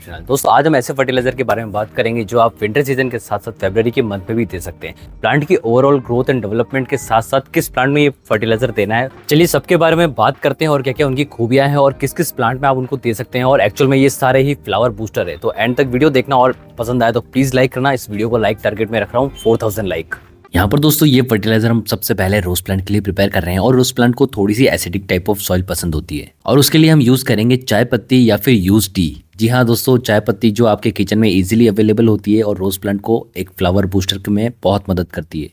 दोस्तों आज हम ऐसे फर्टिलाइजर के बारे में बात करेंगे जो आप विंटर सीजन के साथ साथ फरवरी के मंथ में भी दे सकते हैं। प्लांट की ओवरऑल ग्रोथ एंड डेवलपमेंट के साथ साथ किस प्लांट में ये फर्टिलाइजर देना है, चलिए सबके बारे में बात करते हैं और क्या क्या उनकी खूबियां हैं और किस किस प्लांट में आप उनको दे सकते हैं। और एक्चुअल में ये सारे ही फ्लावर बूस्टर है, तो एंड तक वीडियो देखना और पसंद आए तो प्लीज लाइक करना। इस वीडियो को लाइक टारगेट में रख रहा हूँ 4000 लाइक। यहाँ पर दोस्तों ये फर्टिलाइजर हम सबसे पहले रोज प्लांट के लिए प्रिपेयर कर रहे हैं और रोज प्लांट को थोड़ी सी एसिडिक टाइप ऑफ सॉइल पसंद होती है और उसके लिए हम यूज करेंगे चाय पत्ती या फिर यूज टी। जी हाँ दोस्तों, चाय पत्ती जो आपके किचन में इजीली अवेलेबल होती है और रोज प्लांट को एक फ्लावर बूस्टर में बहुत मदद करती है।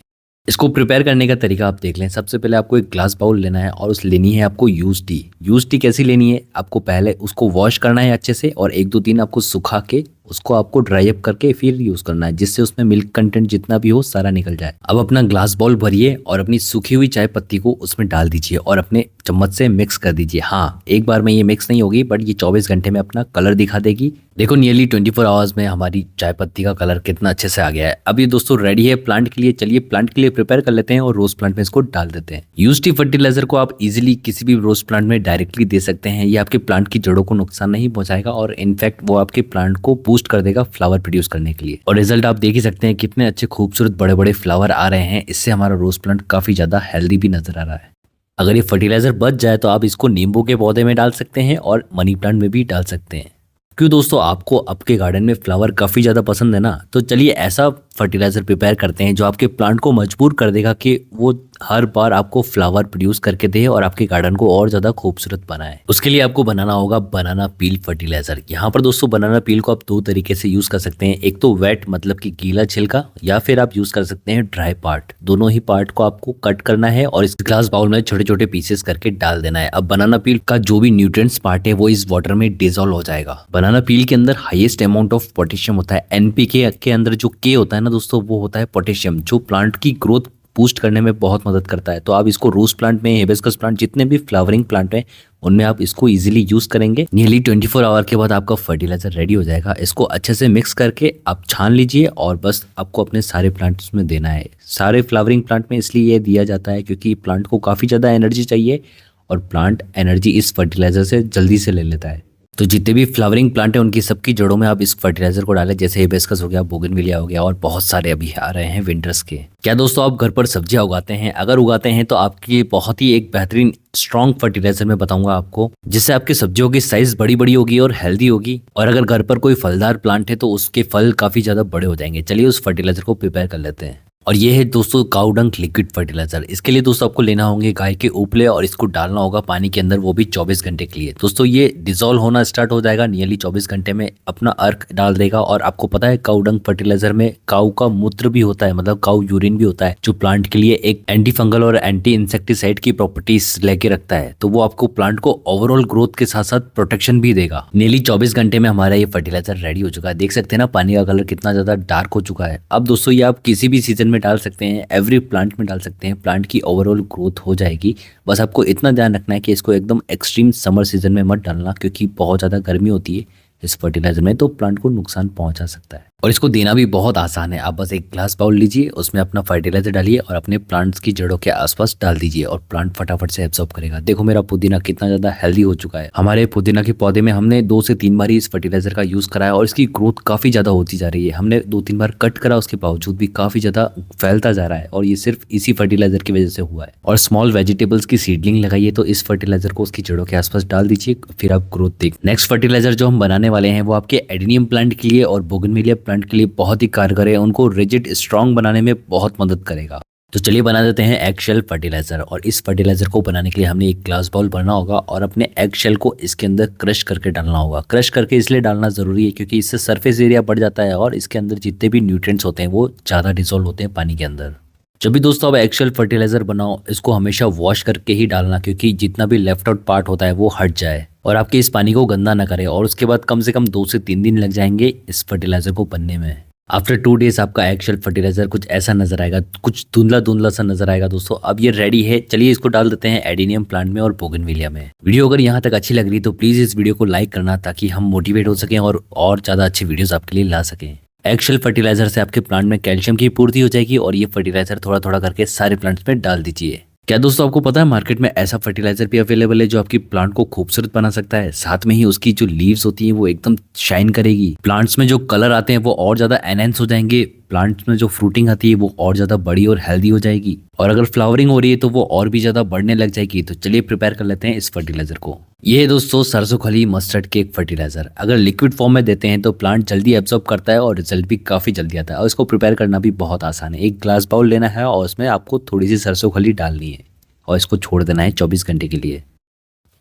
इसको प्रिपेयर करने का तरीका आप देख लें। सबसे पहले आपको एक ग्लास बाउल लेना है और उस लेनी है आपको यूज टी। यूज टी कैसी लेनी है, आपको पहले उसको वॉश करना है अच्छे से और 1-2-3 आपको सुखा के उसको आपको ड्राई अप करके फिर यूज करना है, जिससे उसमें मिल्क कंटेंट जितना भी हो सारा निकल जाए। अब अपना ग्लास बाउल भरिए और अपनी सूखी हुई चाय पत्ती को उसमें डाल दीजिए और अपने चम्मच से मिक्स कर दीजिए। हाँ, एक बार में ये मिक्स नहीं होगी बट ये 24 घंटे में अपना कलर दिखा देगी। देखो नियरली 24 आवर्स में हमारी चाय पत्ती का कलर कितना अच्छे से आ गया है। अब ये दोस्तों रेडी है प्लांट के लिए। चलिए प्लांट के लिए प्रिपेयर कर लेते हैं और रोज प्लांट में इसको डाल देते हैं। यूज टी फर्टिलाइजर को आप इजीली किसी भी रोज प्लांट में डायरेक्टली दे सकते हैं। ये आपके प्लांट की जड़ों को नुकसान नहीं पहुंचाएगा और इनफैक्ट वो आपके प्लांट को बूस्ट कर देगा फ्लावर प्रोड्यूस करने के लिए। और रिजल्ट आप देख ही सकते हैं, कितने अच्छे खूबसूरत बड़े बड़े फ्लावर आ रहे हैं। इससे हमारा रोज प्लांट काफी ज्यादा हेल्दी भी नजर आ रहा है। अगर ये फर्टिलाइजर बच जाए तो आप इसको नींबू के पौधे में डाल सकते हैं और मनी प्लांट में भी डाल सकते हैं। क्यों दोस्तों, आपको आपके गार्डन में फ्लावर काफी ज्यादा पसंद है ना, तो चलिए ऐसा फर्टिलाइजर प्रिपेयर करते हैं जो आपके प्लांट को मजबूर कर देगा कि वो हर बार आपको फ्लावर प्रोड्यूस करके दे और आपके गार्डन को और ज्यादा खूबसूरत बनाए। उसके लिए आपको बनाना होगा बनाना पील फर्टिलाइजर। यहाँ पर दोस्तों बनाना पील को आप 2 तरीके से यूज कर सकते हैं। एक तो वेट मतलब कि गीला छिलका, या फिर आप यूज कर सकते हैं ड्राई पार्ट। दोनों ही पार्ट को आपको कट करना है और इस ग्लास बाउल में छोटे छोटे पीसेस करके डाल देना है। अब बनाना पील का जो भी न्यूट्रिएंट्स पार्ट है वो इस वाटर में डिसॉल्व हो जाएगा। बनाना पील के अंदर हाईएस्ट अमाउंट ऑफ पोटेशियम होता है। एनपीके के अंदर जो के होता है ना दोस्तों, वो होता है पोटेशियम, जो प्लांट की ग्रोथ बूस्ट करने में बहुत मदद करता है। तो आप इसको रोज प्लांट में, हिबिस्कस प्लांट, जितने भी फ्लावरिंग प्लांट हैं उनमें आप इसको इजीली यूज करेंगे। नियरली 24 आवर के बाद आपका फर्टिलाइजर रेडी हो जाएगा। इसको अच्छे से मिक्स करके आप छान लीजिए और बस आपको अपने सारे प्लांट्स में देना है। सारे फ्लावरिंग प्लांट में इसलिए ये दिया जाता है क्योंकि प्लांट को काफ़ी ज़्यादा एनर्जी चाहिए और प्लांट एनर्जी इस फर्टिलाइजर से जल्दी से ले लेता है। तो जितने भी फ्लावरिंग प्लांट हैं उनकी सबकी जड़ों में आप इस फर्टिलाइजर को डालें, जैसे हिबिस्कस हो गया, बोगनविलिया हो गया और बहुत सारे अभी आ रहे हैं विंटर्स के। क्या दोस्तों आप घर पर सब्जियां उगाते हैं? अगर उगाते हैं तो आपकी बहुत ही एक बेहतरीन स्ट्रॉन्ग फर्टिलाइजर मैं बताऊंगा आपको, जिससे आपकी सब्जियों की साइज बड़ी बड़ी होगी और हेल्दी होगी। और अगर घर पर कोई फलदार प्लांट है तो उसके फल काफी ज्यादा बड़े हो जाएंगे। चलिए उस फर्टिलाइजर को प्रिपेयर कर लेते हैं। और ये है दोस्तों काऊ डंग लिक्विड फर्टिलाइजर। इसके लिए दोस्तों आपको लेना होंगे गाय के उपले और इसको डालना होगा पानी के अंदर, वो भी 24 घंटे के लिए। दोस्तों ये डिसॉल्व होना स्टार्ट हो जाएगा नियरली 24 घंटे में, अपना अर्क डाल देगा। और आपको पता है काऊ डंग फर्टिलाइजर में काऊ का मूत्र भी होता है, मतलब काऊ यूरिन भी होता है, जो प्लांट के लिए एक एंटी फंगल और एंटी इंसेक्टिसाइड की प्रॉपर्टीज लेके रखता है। तो वो आपको प्लांट को ओवरऑल ग्रोथ के साथ साथ प्रोटेक्शन भी देगा। नियरली 24 घंटे में हमारा ये फर्टिलाइजर रेडी हो चुका है। देख सकते हैं ना पानी का कलर कितना ज्यादा डार्क हो चुका है। अब दोस्तों ये आप किसी भी सीजन में डाल सकते हैं, एवरी प्लांट में डाल सकते हैं। प्लांट की ओवरऑल ग्रोथ हो जाएगी। बस आपको इतना ध्यान रखना है कि इसको एकदम एक्सट्रीम समर सीजन में मत डालना, क्योंकि बहुत ज़्यादा गर्मी होती है इस फर्टिलाइजर में, तो प्लांट को नुकसान पहुंचा सकता है। और इसको देना भी बहुत आसान है। आप बस एक ग्लास बाउल लीजिए, उसमें अपना फर्टिलाइजर डालिए और अपने प्लांट्स की जड़ों के आसपास डाल दीजिए और प्लांट फटाफट से एब्जॉर्ब करेगा। देखो मेरा पुदीना कितना ज्यादा हेल्दी हो चुका है। हमारे पुदीना के पौधे में हमने 2 से 3 बार इस फर्टिलाइजर का यूज करा है और इसकी ग्रोथ काफी ज्यादा होती जा रही है। हमने 2-3 बार कट करा, उसके बावजूद भी काफी ज्यादा फैलता जा रहा है और ये सिर्फ इसी फर्टिलाइजर की वजह से हुआ है। और स्मॉल वेजिटेबल्स की सीडलिंग लगाइए तो इस फर्टिलाइजर को उसकी जड़ों के आसपास डाल दीजिए, फिर आप ग्रोथ देख। नेक्स्ट फर्टिलाइजर जो हम बनाने वाले हैं वो आपके एडेनियम प्लांट के लिए और बोगनविलिया प्लांट के लिए बहुत कारगर है। उनको रिजिड स्ट्रॉन्ग बनाने में बहुत मदद करेगा। तो चलिए बना देते हैं एग शेल फर्टिलाइजर। और इस फर्टिलाइजर को बनाने के लिए हमने एक ग्लास बाउल भरना होगा और अपने एग शेल को इसके अंदर क्रश करके डालना होगा। क्रश करके इसलिए डालना जरूरी है क्योंकि इससे सरफेस एरिया बढ़ जाता है और इसके अंदर जितने भी न्यूट्रिएंट्स होते हैं वो ज्यादा डिसॉल्व होते हैं पानी के अंदर। जब भी दोस्तों आप एग शेल फर्टिलाइजर बनाओ, इसको हमेशा वॉश करके ही डालना, क्योंकि जितना भी लेफ्ट आउट पार्ट होता है वो हट जाए और आपके इस पानी को गंदा ना करे। और उसके बाद कम से कम 2 से 3 दिन लग जाएंगे इस फर्टिलाइजर को बनने में। आफ्टर 2 डेज आपका एग शेल फर्टिलाइजर कुछ ऐसा नजर आएगा, कुछ धुंधला धुंधला सा नजर आएगा दोस्तों। अब ये रेडी है। चलिए इसको डाल देते हैं एडेनियम प्लांट में और बोगनविलिया में। वीडियो अगर यहाँ तक अच्छी लग रही तो प्लीज इस वीडियो को लाइक करना, ताकि हम मोटिवेट हो सकें और ज्यादा अच्छे वीडियोस आपके लिए ला सकें। एग शेल फर्टिलाइजर से आपके प्लांट में कैल्शियम की पूर्ति हो जाएगी और ये फर्टिलाइजर थोड़ा थोड़ा करके सारे प्लांट्स में डाल दीजिए। क्या दोस्तों आपको पता है मार्केट में ऐसा फर्टिलाइजर भी अवेलेबल है जो आपकी प्लांट को खूबसूरत बना सकता है, साथ में ही उसकी जो लीव्स होती हैं वो एकदम शाइन करेगी, प्लांट्स में जो कलर आते हैं वो और ज्यादा एनहेंस हो जाएंगे, प्लांट्स में जो फ्रूटिंग आती है वो और ज्यादा बड़ी और हेल्दी हो जाएगी, और अगर फ्लावरिंग हो रही है तो वो और भी ज्यादा बढ़ने लग जाएगी। तो चलिए प्रिपेयर कर लेते हैं इस फर्टिलाइजर को। ये है दोस्तों सरसों खली मस्टर्ड के एक फर्टिलाइजर। अगर लिक्विड फॉर्म में देते हैं तो प्लांट जल्दी एब्जॉर्ब करता है और रिजल्ट भी काफी जल्दी आता है, और इसको प्रिपेयर करना भी बहुत आसान है। एक ग्लास बाउल लेना है और उसमें आपको थोड़ी सी सरसों खली डालनी है और इसको छोड़ देना है 24 घंटे के लिए।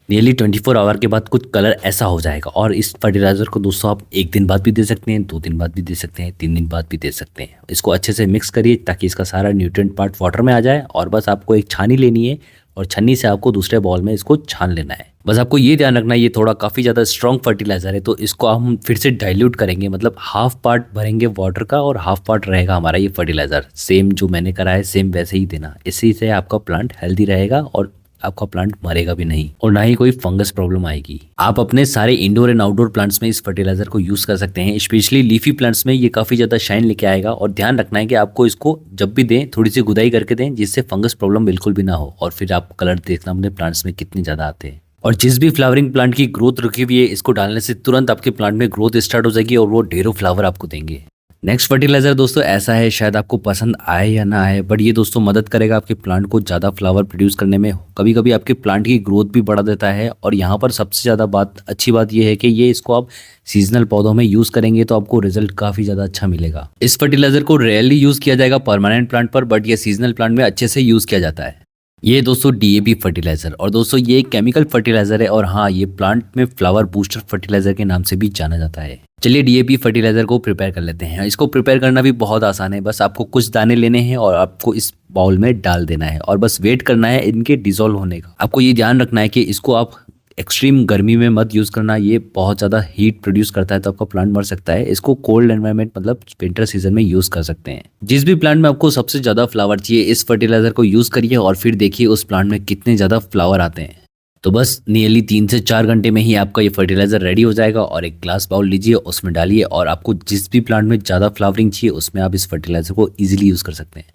नियरली 24 आवर के बाद कुछ कलर ऐसा हो जाएगा, और इस फर्टिलाइजर को दोस्तों आप 1 दिन बाद भी दे सकते हैं, 2 दिन बाद भी दे सकते हैं, 3 दिन बाद भी दे सकते हैं। इसको अच्छे से मिक्स करिए ताकि इसका सारा न्यूट्रिएंट पार्ट वाटर में आ जाए, और बस आपको एक छानी लेनी है और छन्नी से आपको दूसरे बॉल में इसको छान लेना है। बस आपको ये ध्यान रखना है ये थोड़ा काफ़ी ज़्यादा स्ट्रॉन्ग फर्टिलाइजर है, तो इसको हम फिर से डाइल्यूट करेंगे, मतलब हाफ पार्ट भरेंगे वाटर का और हाफ पार्ट रहेगा हमारा ये फर्टिलाइजर। सेम जो मैंने करा है सेम वैसे ही देना, इसी से आपका प्लांट हेल्दी रहेगा और आपका प्लांट मरेगा भी नहीं और ना ही कोई फंगस प्रॉब्लम आएगी। आप अपने सारे इंडोर एंड आउटडोर प्लांट्स में इस फर्टिलाइजर को यूज कर सकते हैं, स्पेशली लीफी प्लांट्स में ये काफी ज्यादा शाइन लेके आएगा। और ध्यान रखना है कि आपको इसको जब भी दें थोड़ी सी गुदाई करके दें, जिससे फंगस प्रॉब्लम बिल्कुल भी ना हो। और फिर आप कलर देखना अपने प्लांट्स में कितने ज्यादा आते हैं। और जिस भी फ्लावरिंग प्लांट की ग्रोथ रुकी हुई है, इसको डालने से तुरंत आपके प्लांट में ग्रोथ स्टार्ट हो जाएगी और वो ढेरों फ्लावर आपको देंगे। नेक्स्ट फर्टिलाइजर दोस्तों ऐसा है, शायद आपको पसंद आए या ना आए, बट ये दोस्तों मदद करेगा आपके प्लांट को ज़्यादा फ्लावर प्रोड्यूस करने में। कभी कभी आपके प्लांट की ग्रोथ भी बढ़ा देता है। और यहाँ पर सबसे ज़्यादा अच्छी बात ये है कि ये इसको आप सीजनल पौधों में यूज़ करेंगे तो आपको रिजल्ट काफ़ी ज़्यादा अच्छा मिलेगा। इस फर्टिलाइजर को रेयरली यूज़ किया जाएगा परमानेंट प्लांट पर, बट ये सीजनल प्लांट में अच्छे से यूज़ किया जाता है। ये दोस्तों डीएपी फर्टिलाइजर, और दोस्तों ये एक केमिकल फर्टिलाइजर है, और हाँ ये प्लांट में फ्लावर बूस्टर फर्टिलाइजर के नाम से भी जाना जाता है। चलिए डीएपी फर्टिलाइजर को प्रिपेयर कर लेते हैं। इसको प्रिपेयर करना भी बहुत आसान है, बस आपको कुछ दाने लेने हैं और आपको इस बाउल में डाल देना है और बस वेट करना है इनके डिसॉल्व होने का। आपको ये ध्यान रखना है कि इसको आप एक्सट्रीम गर्मी में मत यूज़ करना, ये बहुत ज़्यादा हीट प्रोड्यूस करता है तो आपका प्लांट मर सकता है। इसको कोल्ड एनवायरनमेंट मतलब विंटर सीजन में यूज़ कर सकते हैं। जिस भी प्लांट में आपको सबसे ज़्यादा फ्लावर चाहिए इस फर्टिलाइजर को यूज़ करिए और फिर देखिए उस प्लांट में कितने ज़्यादा फ्लावर आते हैं। तो बस नियरली 3 से 4 घंटे में ही आपका ये फर्टिलाइजर रेडी हो जाएगा। और एक ग्लास बाउल लीजिए, उसमें डालिए, और आपको जिस भी प्लांट में ज़्यादा फ्लावरिंग चाहिए उसमें आप इस फर्टिलाइजर को ईजिली यूज़ कर सकते हैं।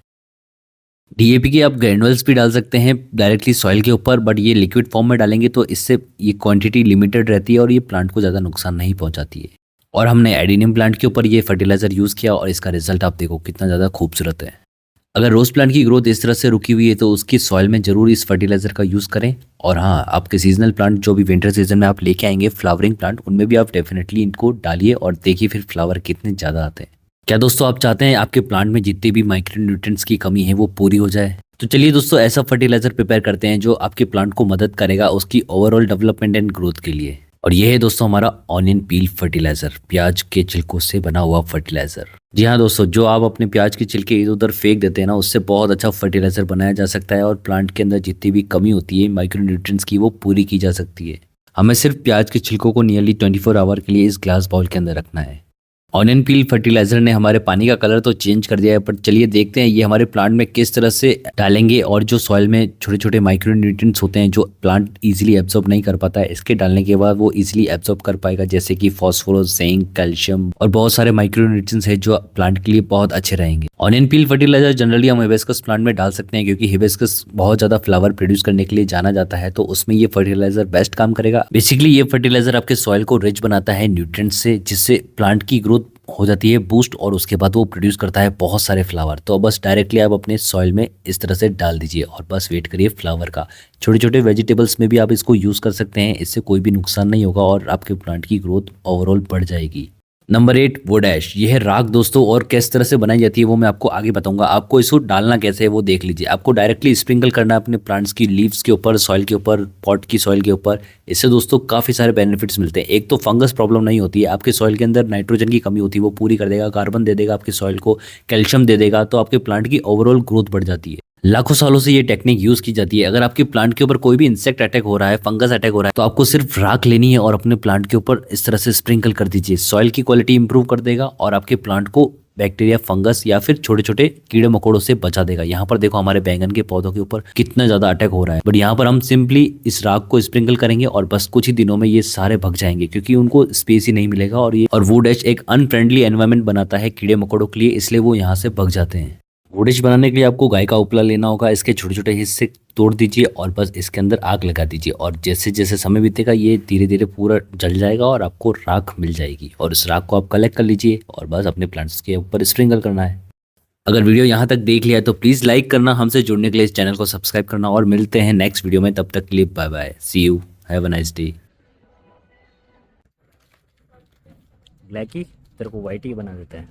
डीएपी के आप ग्रैनुअल्स भी डाल सकते हैं डायरेक्टली सॉइल के ऊपर, बट ये लिक्विड फॉर्म में डालेंगे तो इससे ये क्वांटिटी लिमिटेड रहती है और ये प्लांट को ज़्यादा नुकसान नहीं पहुंचाती है। और हमने एडेनियम प्लांट के ऊपर ये फर्टिलाइजर यूज़ किया और इसका रिजल्ट आप देखो कितना ज़्यादा खूबसूरत है। अगर रोज प्लांट की ग्रोथ इस तरह से रुकी हुई है तो उसकी सॉइल में जरूर इस फर्टिलाइजर का यूज़ करें। और हाँ आपके सीजनल प्लांट जो भी विंटर सीजन में आप लेके आएंगे फ्लावरिंग प्लांट, उनमें भी आप डेफिनेटली इनको डालिए और देखिए फिर फ्लावर कितने ज़्यादा आते हैं। क्या दोस्तों आप चाहते हैं आपके प्लांट में जितने भी माइक्रो न्यूट्रिएंट्स की कमी है वो पूरी हो जाए? तो चलिए दोस्तों ऐसा फर्टिलाइजर प्रिपेयर करते हैं जो आपके प्लांट को मदद करेगा उसकी ओवरऑल डेवलपमेंट एंड ग्रोथ के लिए। और ये है दोस्तों हमारा ऑनियन पील फर्टिलाइजर, प्याज के छिलकों से बना हुआ फर्टिलाइजर। जी हाँ दोस्तों, जो आप अपने प्याज के छिलके इधर उधर फेंक देते हैं ना, उससे बहुत अच्छा फर्टिलाइजर बनाया जा सकता है और प्लांट के अंदर जितनी भी कमी होती है माइक्रो न्यूट्रिएंट्स की वो पूरी की जा सकती है। हमें सिर्फ प्याज के छिलकों को नियरली 24 आवर के लिए इस ग्लास बाउल के अंदर रखना है। ऑनियन पील फर्टिलाइजर ने हमारे पानी का कलर तो चेंज कर दिया है, पर चलिए देखते हैं ये हमारे प्लांट में किस तरह से डालेंगे। और जो सॉइल में छोटे छोटे माइक्रो न्यूट्रिएंट्स होते हैं जो प्लांट इजीली एब्जॉर्ब नहीं कर पाता है, इसके डालने के बाद वो इजीली एब्जॉर्ब कर पाएगा, जैसे कि फास्फोरस, जिंक, कैल्शियम और बहुत सारे माइक्रो न्यूट्रिएंट्स है जो प्लांट के लिए बहुत अच्छे रहेंगे। ऑनियन पील फर्टिलाइजर जनरली हम हिबिस्कस प्लांट में डाल सकते हैं क्योंकि हिबिस्कस बहुत ज्यादा फ्लावर प्रोड्यूस करने के लिए जाना जाता है, तो उसमें ये फर्टिलाइजर बेस्ट काम करेगा। बेसिकली ये फर्टिलाइजर आपके सॉइल को रिच बनाता है न्यूट्रिएंट्स से, जिससे प्लांट की ग्रोथ हो जाती है बूस्ट और उसके बाद वो प्रोड्यूस करता है बहुत सारे फ्लावर। तो बस डायरेक्टली आप अपने सॉइल में इस तरह से डाल दीजिए और बस वेट करिए फ्लावर का। छोटे छोटे वेजिटेबल्स में भी आप इसको यूज़ कर सकते हैं, इससे कोई भी नुकसान नहीं होगा और आपके प्लांट की ग्रोथ ओवरऑल बढ़ जाएगी। नंबर 8 वुडैश, ये है राख दोस्तों, और किस तरह से बनाई जाती है वो मैं आपको आगे बताऊंगा। आपको इसको डालना कैसे है वो देख लीजिए। आपको डायरेक्टली स्प्रिंकल करना है अपने प्लांट्स की लीव्स के ऊपर, सॉइल के ऊपर, पॉट की सॉइल के ऊपर। इससे दोस्तों काफ़ी सारे बेनिफिट्स मिलते हैं। एक तो फंगस प्रॉब्लम नहीं होती है, आपके सॉइल के अंदर नाइट्रोजन की कमी होती है वो पूरी कर देगा, कार्बन दे देगा आपके सॉइल को, कैल्शियम दे देगा, तो आपके प्लांट की ओवरऑल ग्रोथ बढ़ जाती है। लाखों सालों से ये टेक्निक यूज की जाती है। अगर आपके प्लांट के ऊपर कोई भी इंसेक्ट अटैक हो रहा है, फंगस अटैक हो रहा है, तो आपको सिर्फ राख लेनी है और अपने प्लांट के ऊपर इस तरह से स्प्रिंकल कर दीजिए। सॉइल की क्वालिटी इंप्रूव कर देगा और आपके प्लांट को बैक्टीरिया, फंगस या फिर छोटे छोटे कीड़े मकोड़ों से बचा देगा। यहाँ पर देखो हमारे बैंगन के पौधों के ऊपर कितना ज्यादा अटैक हो रहा है, बट यहाँ पर हम सिंपली इस राख को स्प्रिंकल करेंगे और बस कुछ ही दिनों में ये सारे भग जाएंगे क्योंकि उनको स्पेस ही नहीं मिलेगा। और वुडैश एक अनफ्रेंडली एनवायरनमेंट बनाता है कीड़े मकोड़ों के लिए, इसलिए वो यहाँ से भग जाते हैं। वुडिश बनाने के लिए आपको गाय का उपला लेना होगा, इसके छोटे छोटे हिस्से तोड़ दीजिए और बस इसके अंदर आग लगा दीजिए और जैसे जैसे समय बीतेगा ये धीरे धीरे पूरा जल जाएगा और आपको राख मिल जाएगी और इस राख को आप कलेक्ट कर लीजिए और बस अपने प्लांट्स के ऊपर स्प्रिंकल करना है। अगर वीडियो यहाँ तक देख लिया तो प्लीज़ लाइक करना, हमसे जुड़ने के लिए इस चैनल को सब्सक्राइब करना और मिलते हैं नेक्स्ट वीडियो में। तब तक के लिए bye bye, see you, have a nice day. Black ही तेरे को वाइट ही बना देते हैं।